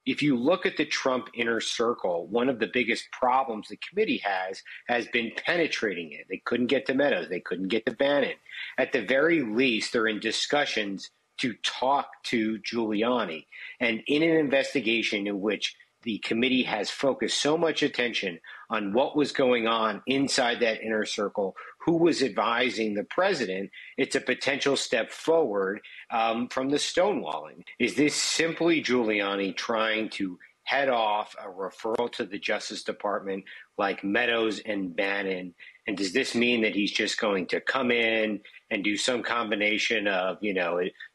If you look at the Trump inner circle, one of the biggest problems the committee has been penetrating it. They couldn't get to Meadows. They couldn't get to Bannon. At the very least, they're in discussions to talk to Giuliani. And in an investigation in which the committee has focused so much attention on what was going on inside that inner circle, who was advising the president, it's a potential step forward from the stonewalling. Is this simply Giuliani trying to head off a referral to the Justice Department like Meadows and Bannon? And does this mean that he's just going to come in and do some combination of,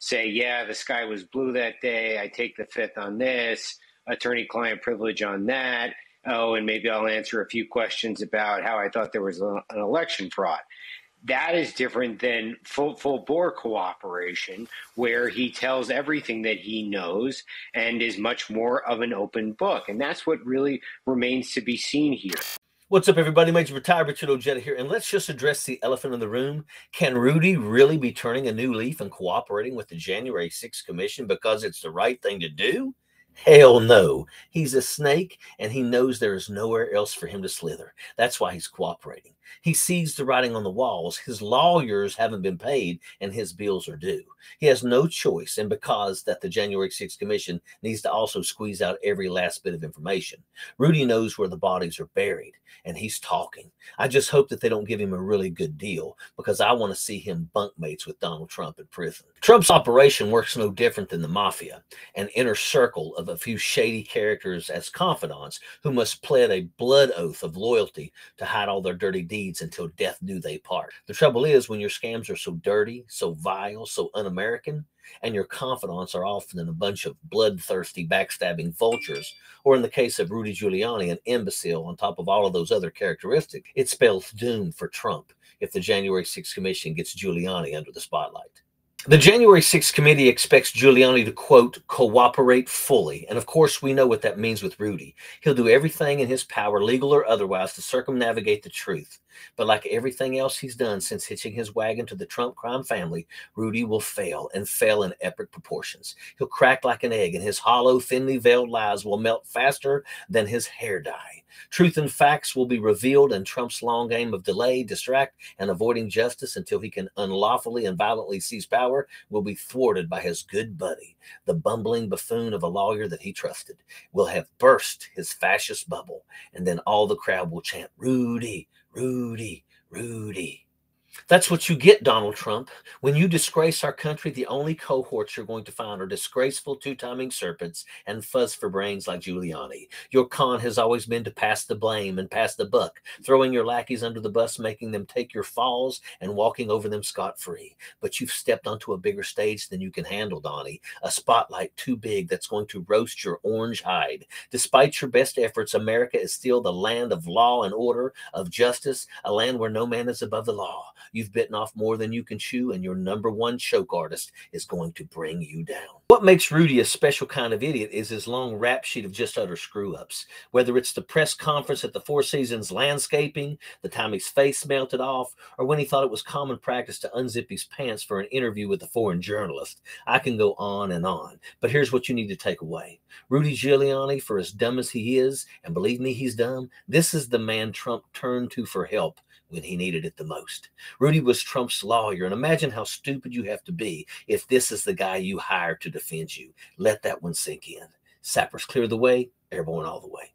say, yeah, the sky was blue that day, I take the fifth on this, attorney-client privilege on that. Oh, and maybe I'll answer a few questions about how I thought there was an election fraud. That is different than full-bore cooperation, where he tells everything that he knows and is much more of an open book. And that's what really remains to be seen here. What's up, everybody? Major Retired Richard Ojeda here, and let's just address the elephant in the room. Can Rudy really be turning a new leaf and cooperating with the January 6th Commission because it's the right thing to do? Hell no. He's a snake, and he knows there is nowhere else for him to slither. That's why he's cooperating. He sees the writing on the walls. His lawyers haven't been paid, and his bills are due. He has no choice, and because that the January 6th Commission needs to also squeeze out every last bit of information. Rudy knows where the bodies are buried, and he's talking. I just hope that they don't give him a really good deal, because I want to see him bunkmates with Donald Trump in prison. Trump's operation works no different than the mafia, an inner circle of a few shady characters as confidants who must pledge a blood oath of loyalty to hide all their dirty deeds until death do they part. The trouble is, when your scams are so dirty, so vile, so un-American, and your confidants are often a bunch of bloodthirsty, backstabbing vultures, or in the case of Rudy Giuliani, an imbecile on top of all of those other characteristics, it spells doom for Trump if the January 6th Commission gets Giuliani under the spotlight. The January 6th committee expects Giuliani to, quote, cooperate fully. And of course, we know what that means with Rudy. He'll do everything in his power, legal or otherwise, to circumnavigate the truth. But like everything else he's done since hitching his wagon to the Trump crime family, Rudy will fail, and fail in epic proportions. He'll crack like an egg, and his hollow, thinly veiled lies will melt faster than his hair dye. Truth and facts will be revealed, and Trump's long game of delay, distract, and avoiding justice until he can unlawfully and violently seize power will be thwarted by his good buddy, the bumbling buffoon of a lawyer that he trusted, will have burst his fascist bubble, and then all the crowd will chant, Rudy, Rudy, Rudy. That's what you get, Donald Trump. When you disgrace our country, the only cohorts you're going to find are disgraceful two-timing serpents and fuzz for brains like Giuliani. Your con has always been to pass the blame and pass the buck, throwing your lackeys under the bus, making them take your falls and walking over them scot-free. But you've stepped onto a bigger stage than you can handle, Donnie, a spotlight too big that's going to roast your orange hide. Despite your best efforts, America is still the land of law and order, of justice, a land where no man is above the law. You've bitten off more than you can chew, and your #1 choke artist is going to bring you down. What makes Rudy a special kind of idiot is his long rap sheet of just utter screw-ups. Whether it's the press conference at the Four Seasons Landscaping, the time his face melted off, or when he thought it was common practice to unzip his pants for an interview with a foreign journalist. I can go on and on, but here's what you need to take away. Rudy Giuliani, for as dumb as he is, and believe me, he's dumb, this is the man Trump turned to for help when he needed it the most. Rudy was Trump's lawyer, and imagine how stupid you have to be if this is the guy you hire to defend you. Let that one sink in. Sappers clear the way, airborne all the way.